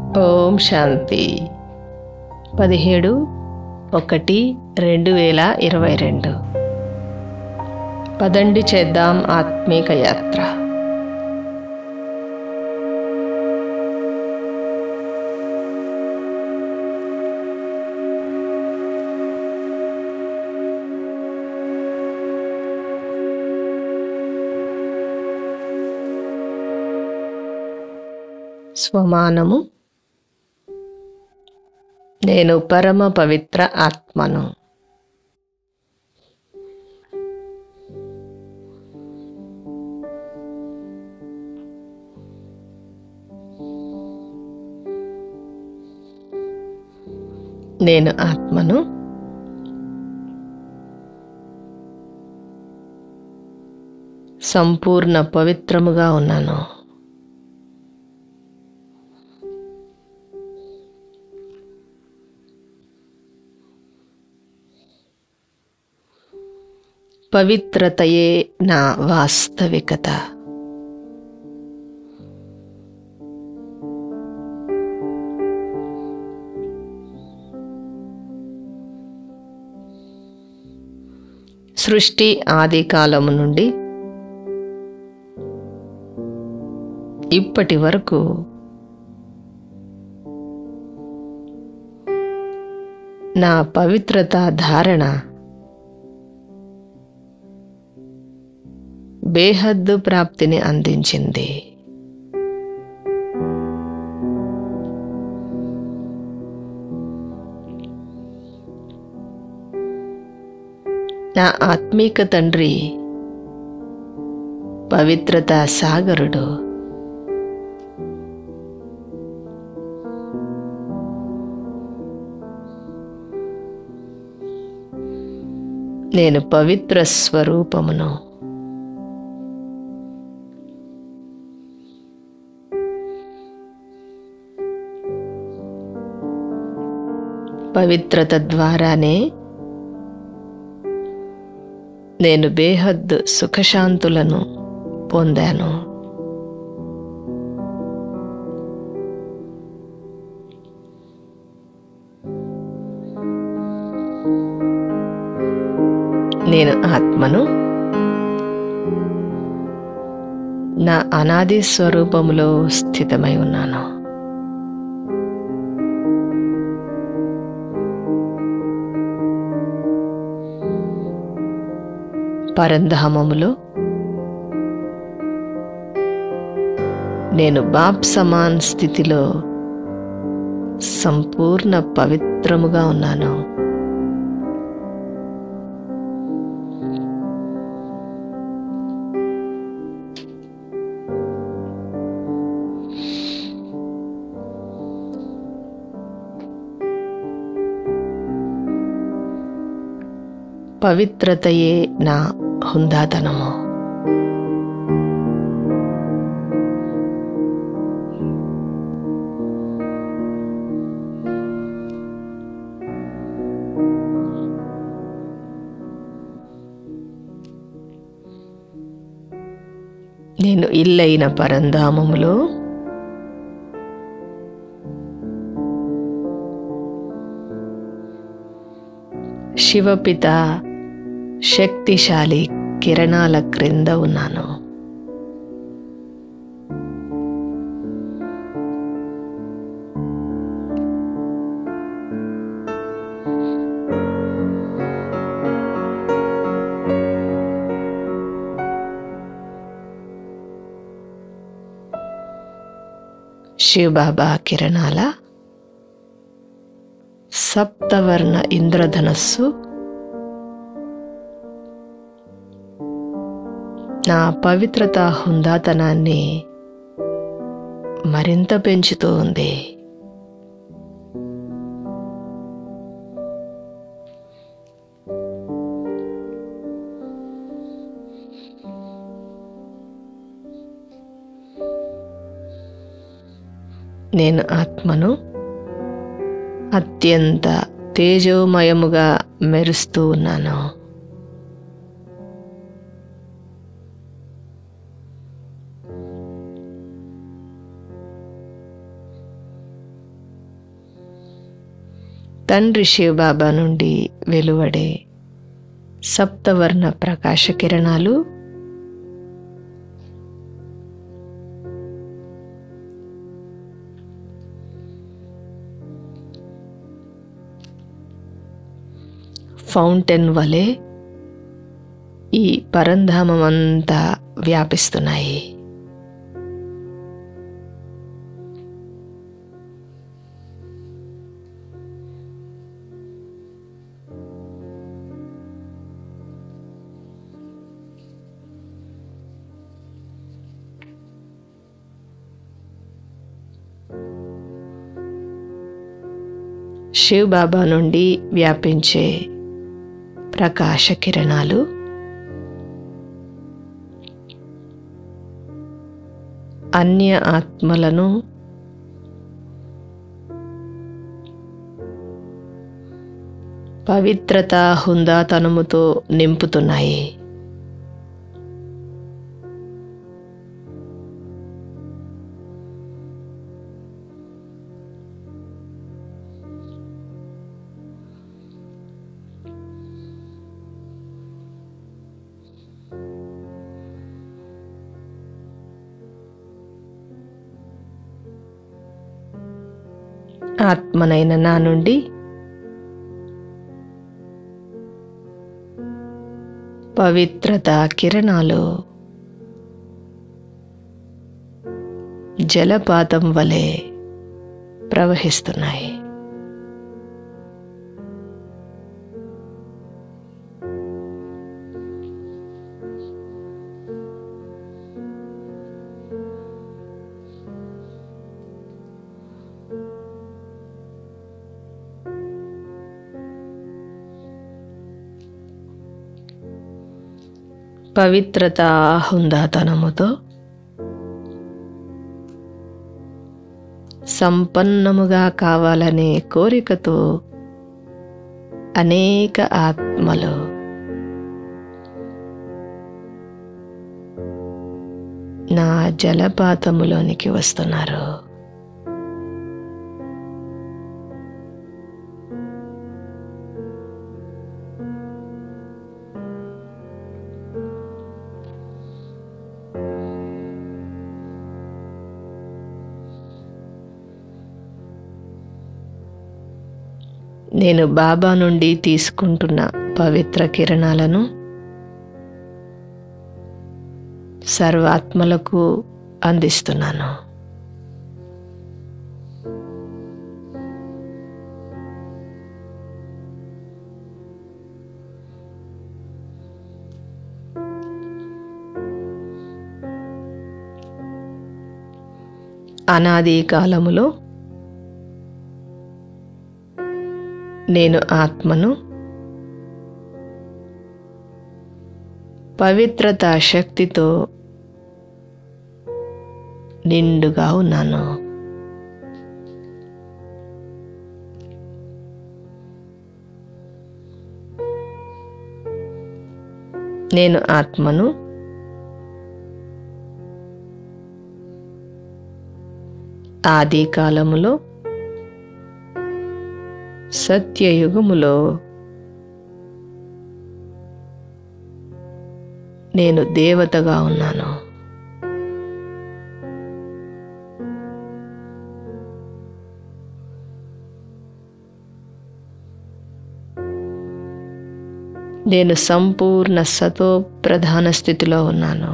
ఓం శాంతి 17/1/2022. పదండి చేద్దాం ఆత్మీక యాత్ర. స్వమానము. నేను పరమ పవిత్ర ఆత్మను. నేను ఆత్మను. సంపూర్ణ పవిత్రముగా ఉన్నాను. పవిత్రతయే నా వాస్తవికత. సృష్టి ఆది కాలము నుండి ఇప్పటి వరకు నా పవిత్రత ధారణ బేహద్దు ప్రాప్తిని అందించింది. నా ఆత్మీక తండ్రి పవిత్రతా సాగరుడు. నేను పవిత్ర స్వరూపమును. పవిత్రత ద్వారానే నేను బేహద్దు సుఖశాంతులను పొందాను. నేను ఆత్మను. నా అనాది స్వరూపములో స్థితమై ఉన్నాను. పరంధామములో నేను బాప్ సమాన్ స్థితిలో సంపూర్ణ పవిత్రముగా ఉన్నాను. పవిత్రతయే నా హుందాతనము. నేను ఇల్లైన పరంధామములో శివపిత శక్తిశాలి కిరణాల క్రింద ఉన్నాను. శివబాబా కిరణాల సప్తవర్ణ ఇంద్రధనస్సు నా పవిత్రతా హుందాతనాన్ని మరింత పెంచుతూ ఉంది. నేను ఆత్మను. అత్యంత తేజోమయముగా మెరుస్తూ ఉన్నాను. తండ్రి శివబాబా నుండి వెలువడే సప్తవర్ణ ప్రకాశ కిరణాలు ఫౌంటైన్ వలె ఈ పరంధామమంతా వ్యాపిస్తున్నాయి. శివ్ బాబా నుండి వ్యాపించే ప్రకాశ కిరణాలు అన్య ఆత్మలను పవిత్రత హుందాతనముతో నింపుతున్నాయి. ఆత్మనైన నా నుండి పవిత్రత కిరణాలు జలపాతం వలె ప్రవహిస్తున్నాయి. పవిత్రత హుందాతనముతో సంపన్నముగా కావాలనే కోరికతో అనేక ఆత్మలు నా జలపాతములోనికి వస్తున్నారు. నేను బాబా నుండి తీసుకుంటున్న పవిత్ర కిరణాలను సర్వాత్మలకు అందిస్తున్నాను. అనాది కాలములో నేను ఆత్మను పవిత్రతా శక్తితో నిండుగా ఉన్నాను. నేను ఆత్మను ఆది కాలములో సత్యయుగములో నేను దేవతగా ఉన్నాను. నేను సంపూర్ణ సతో ప్రధాన స్థితిలో ఉన్నాను.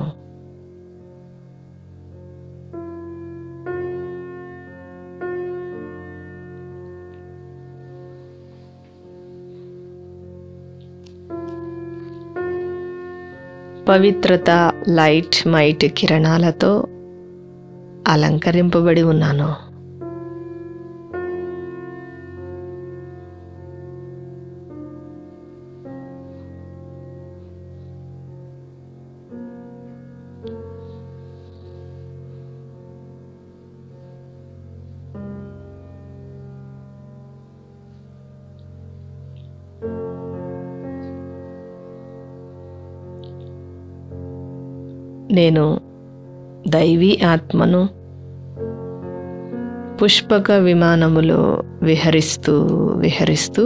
పవిత్రత లైట్ మైట్ కిరణాలతో అలంకరింపబడి ఉన్నాను. నేను దైవీ ఆత్మను, పుష్పక విమానములో విహరిస్తూ విహరిస్తూ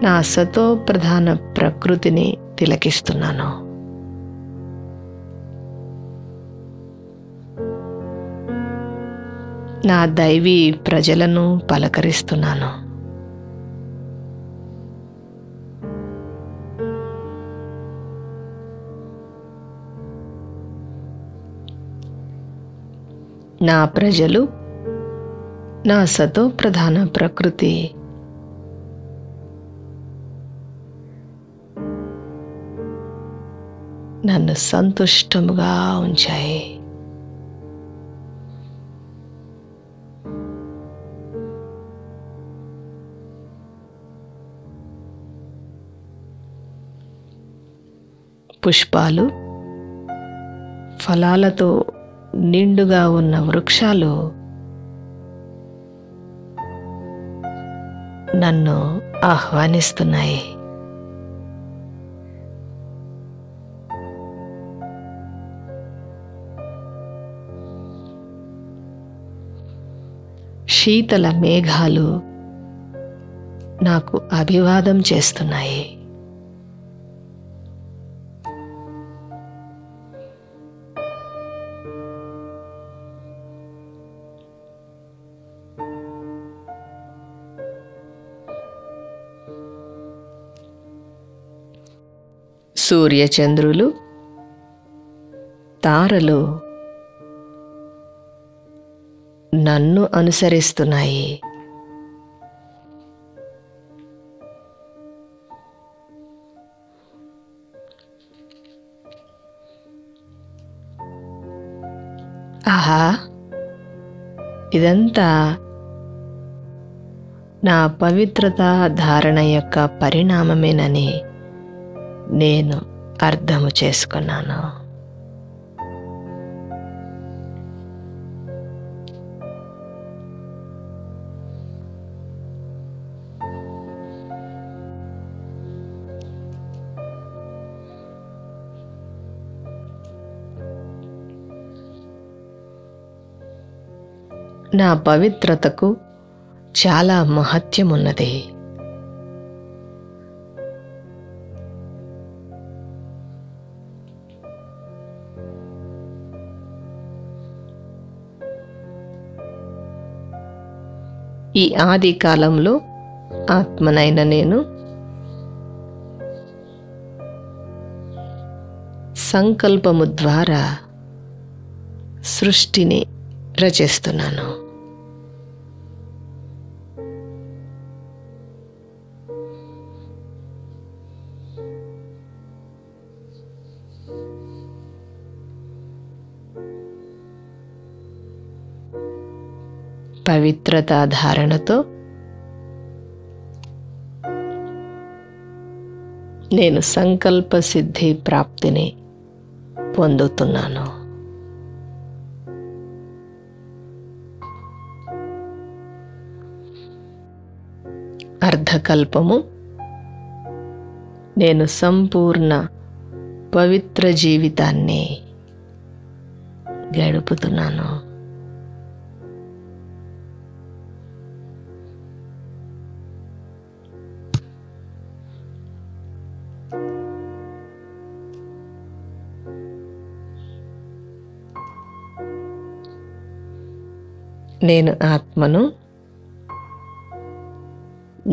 నా సతో ప్రధాన ప్రకృతిని తిలకిస్తున్నాను. నా దైవీ ప్రజలను పలకరిస్తున్నాను. నా ప్రజలు, నా సతో ప్రధాన ప్రకృతి నన్ను సంతుష్టముగా ఉంచాయి. పుష్పాలు, ఫలాలతో నిండుగా ఉన్న వృక్షాలు నన్ను ఆహ్వానిస్తున్నాయి. శీతల మేఘాలు నాకు అభివాదం చేస్తున్నాయి. సూర్యచంద్రులు, తారలు నన్ను అనుసరిస్తున్నాయి. ఆహా, ఇదంతా నా పవిత్రత ధారణ యొక్క పరిణామమేనని నేను అర్థము చేసుకున్నాను. నా పవిత్రతకు చాలా మహత్యమున్నది. ఈ ఆది కాలంలో ఆత్మనైన నేను సంకల్పము ద్వారా సృష్టిని రచిస్తున్నాను. పవిత్రతా ధారణతో నేను సంకల్ప సిద్ధి ప్రాప్తిని పొందుతున్నాను. అర్ధకల్పము నేను సంపూర్ణ పవిత్ర జీవితాన్ని గడుపుతున్నాను. నేను ఆత్మను,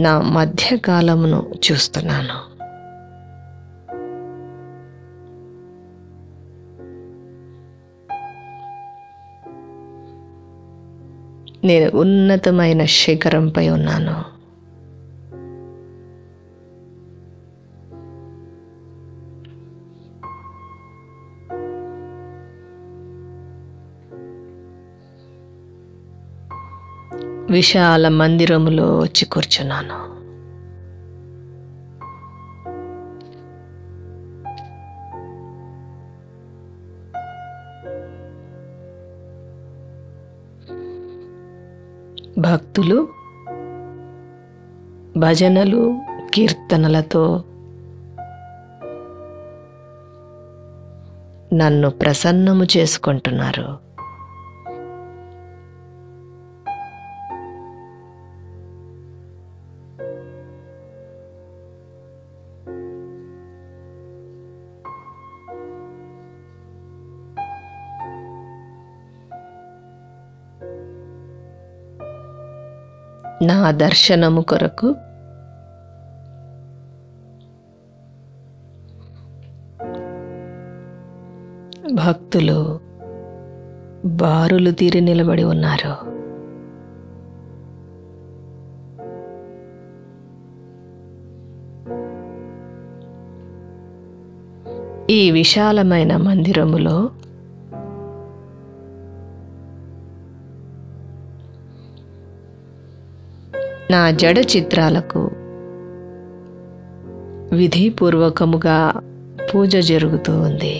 నా మధ్యకాలమును చూస్తున్నాను. నేను ఉన్నతమైన శిఖరంపై ఉన్నాను. విశాల మందిరములో వచ్చి కూర్చున్నాను. భక్తులు భజనలు, కీర్తనలతో నన్ను ప్రసన్నము చేసుకుంటున్నారు. నా దర్శనము కొరకు భక్తులు బారులు తీరి నిలబడి ఉన్నారు. ఈ విశాలమైన మందిరములో నా జడ చిత్రాలకు విధిపూర్వకముగా పూజ జరుగుతూ ఉంది.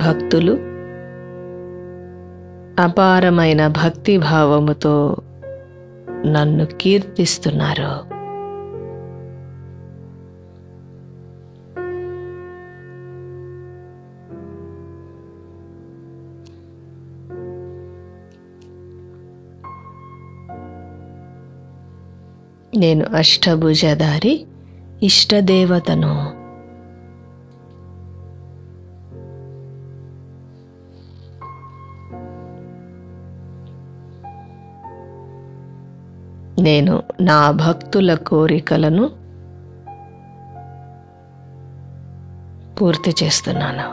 భక్తులు అపారమైన భక్తి భావముతో నన్ను కీర్తిస్తున్నారు. నేను అష్టభుజధారి ఇష్టదేవతను. నేను నా భక్తుల కోరికలను పూర్తి చేస్తున్నాను.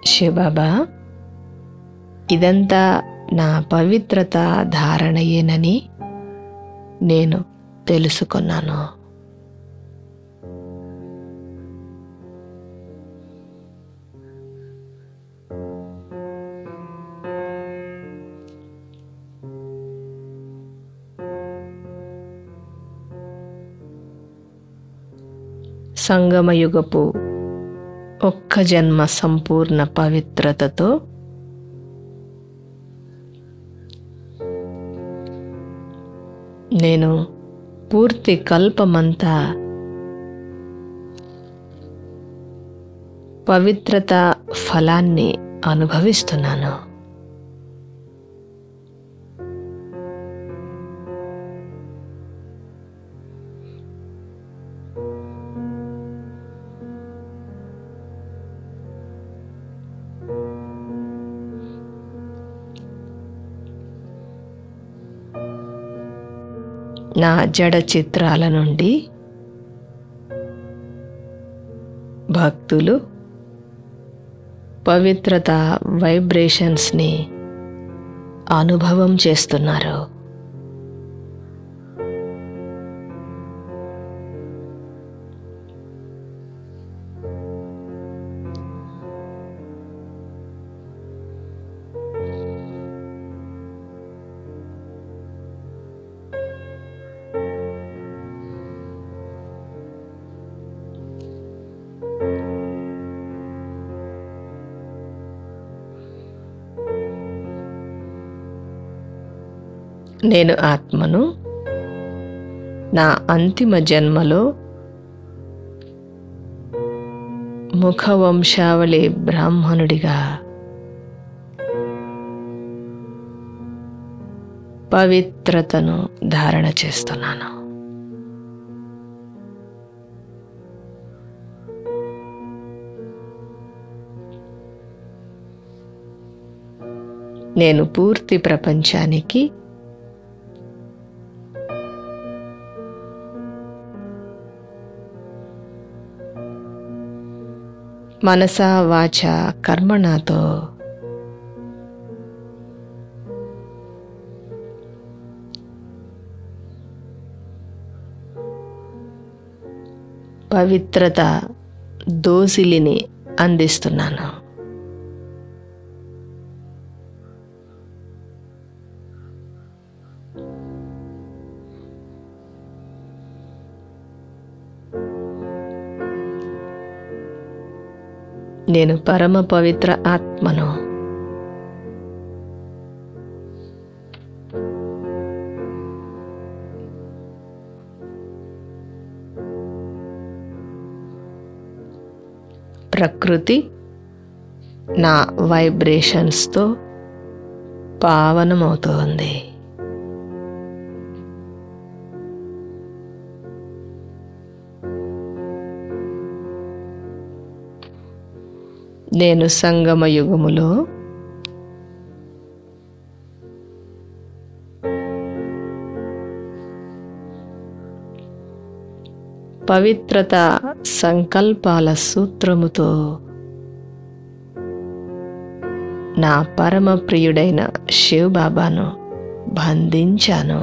శివబాబా, ఇదంతా నా పవిత్రత ధారణయేనని నేను తెలుసుకున్నాను. సంగమయుగపు ఒక్క జన్మ సంపూర్ణ పవిత్రతతో నేను పూర్తి కల్పమంతా పవిత్రత ఫలాన్ని అనుభవిస్తున్నాను. నా జడ చిత్రాల నుండి భక్తులు పవిత్రత వైబ్రేషన్స్ని అనుభవం చేస్తున్నారు. నేను ఆత్మను. నా అంతిమ జన్మలో ముఖవంశావళి బ్రాహ్మణుడిగా పవిత్రతను ధారణ చేస్తున్నాను. నేను పూర్తి ప్రపంచానికి మనసా వాచ కర్మణతో పవిత్రత దోసిలిని అందిస్తున్నాను. నేను పరమ పవిత్ర ఆత్మను. ప్రకృతి నా వైబ్రేషన్స్తో పావనమవుతోంది. నేను సంగమ యుగములో పవిత్రత సంకల్పాల సూత్రముతో నా పరమ ప్రియుడైన శివ్ బాబాను బంధించాను.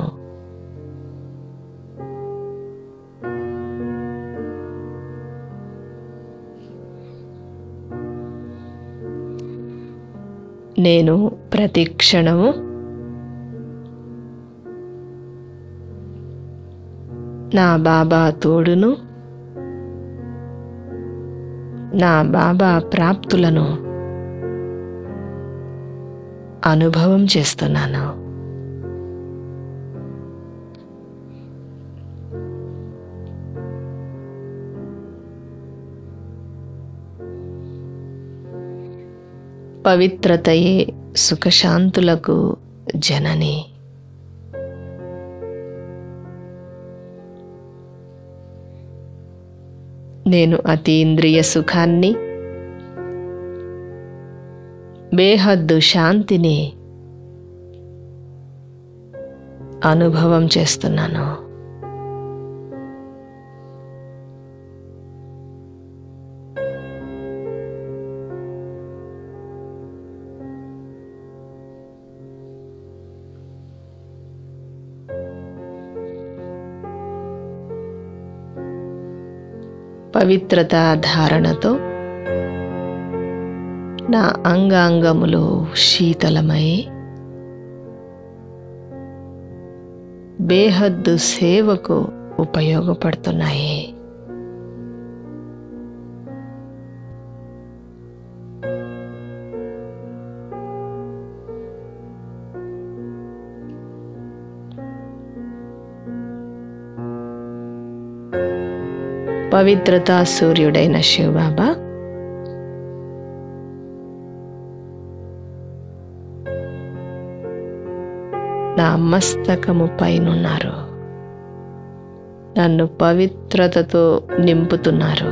నేను ప్రతి క్షణము నా బాబా తోడును, నా బాబా ప్రాప్తులను అనుభవం చేస్తున్నాను. పవిత్రతయే సుఖశాంతులకు జనని. నేను అతీంద్రియ సుఖాన్ని, బేహద్దు శాంతిని అనుభవం చేస్తున్నాను. పవిత్రత ధారణతో నా అంగాంగములు శీతలమై బేహద్దు సేవకు ఉపయోగపడుతున్నాయి. పవిత్రతా సూర్యుడైన శివబాబా నా మస్తకము పైనున్నారు. నన్ను పవిత్రతతో నింపుతున్నారు.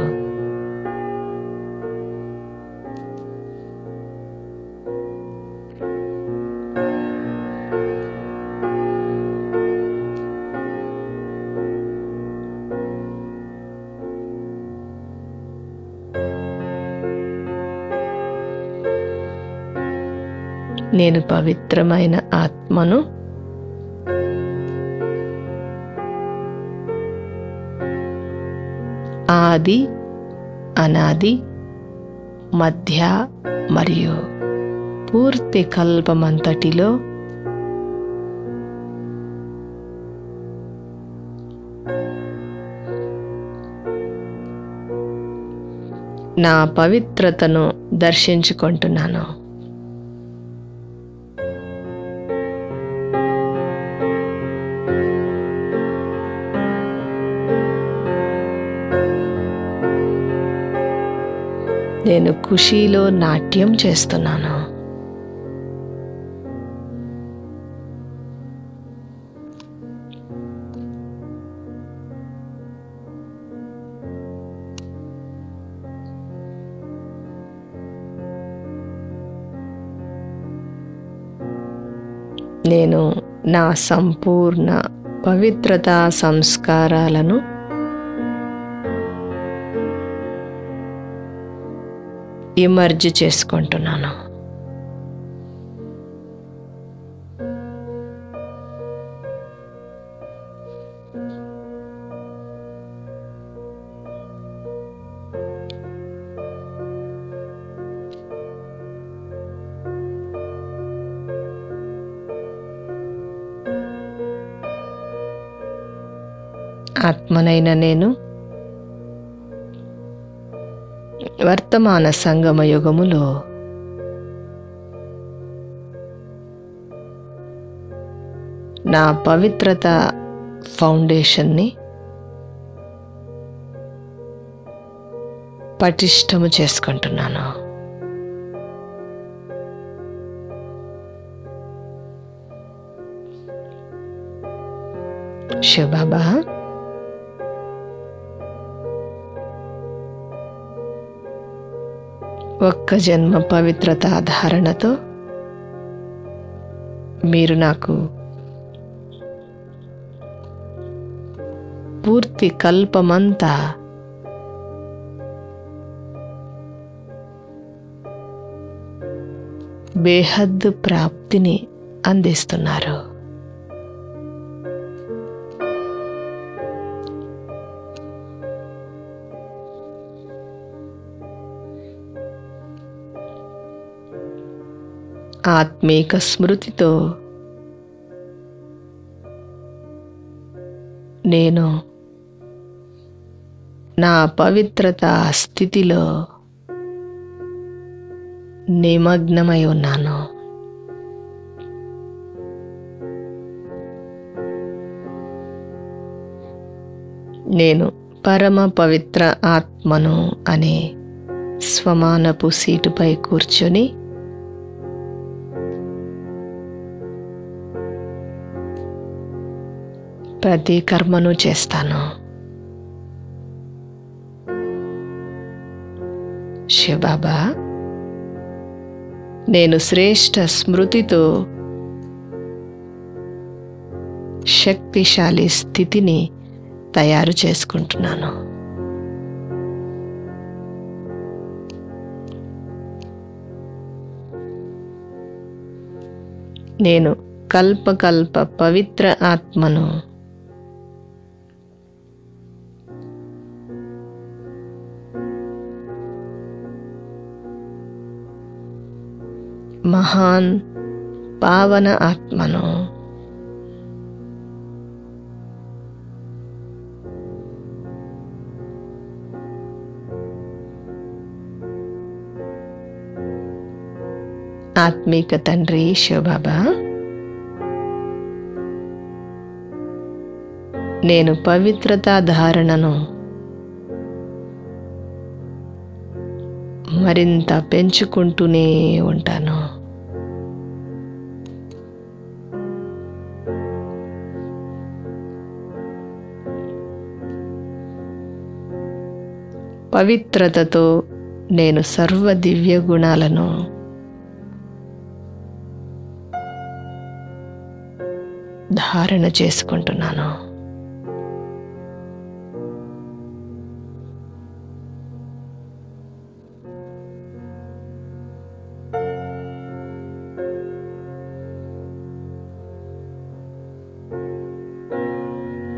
నేను పవిత్రమైన ఆత్మను. ఆది, అనాది, మధ్య మరియు పూర్తి కల్పమంతటిలో నా పవిత్రతను దర్శించుకుంటున్నాను. నేను ఖుషీలో నాట్యం చేస్తున్నాను. నేను నా సంపూర్ణ పవిత్రతా సంస్కారాలను ఇమర్జ్ చేసుకుంటున్నాను. ఆత్మనైన నేను వర్తమాన సంగమ యుగములో నా పవిత్రత ఫౌండేషన్ని పటిష్టము చేసుకుంటున్నాను. శివబాబా, ఒక్క జన్మ పవిత్రత ధారణతో మీరు నాకు పూర్తి కల్పమంతా బేహద్దు ప్రాప్తిని అందిస్తున్నారు. ఆత్మీక స్మృతితో నేను నా పవిత్రత స్థితిలో నిమగ్నమై ఉన్నాను. నేను పరమ పవిత్ర ఆత్మను అనే స్వమానపు సీటుపై కూర్చొని ప్రతి కర్మను చేస్తాను. శివబాబా, నేను శ్రేష్ఠ స్మృతితో శక్తిశాలి స్థితిని తయారు చేసుకుంటున్నాను. నేను కల్పకల్ప పవిత్ర ఆత్మను. మహాన్ పావన ఆత్మను. ఆత్మీక తండ్రి శివబాబా, నేను పవిత్రతా ధారణను మరింత పెంచుకుంటూనే ఉంటాను. పవిత్రతతో నేను సర్వ దివ్య గుణాలను ధారణ చేసుకుంటున్నాను.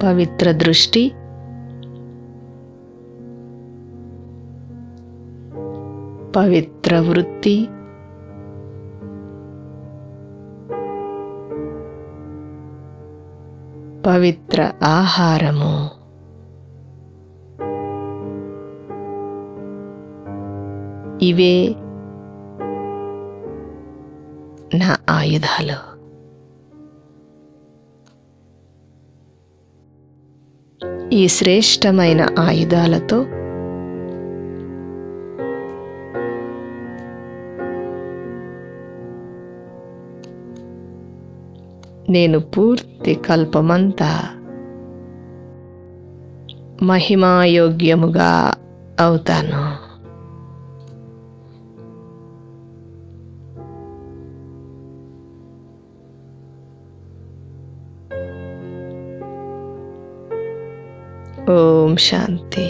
పవిత్ర దృష్టి, పవిత్ర వృత్తి, పవిత్ర ఆహారము, ఇవే నా ఆయుధాలు. ఈ శ్రేష్టమైన ఆయుధాలతో నేను పూర్తి కల్పమంతా మహిమాయోగ్యముగా అవుతాను. ఓం శాంతి.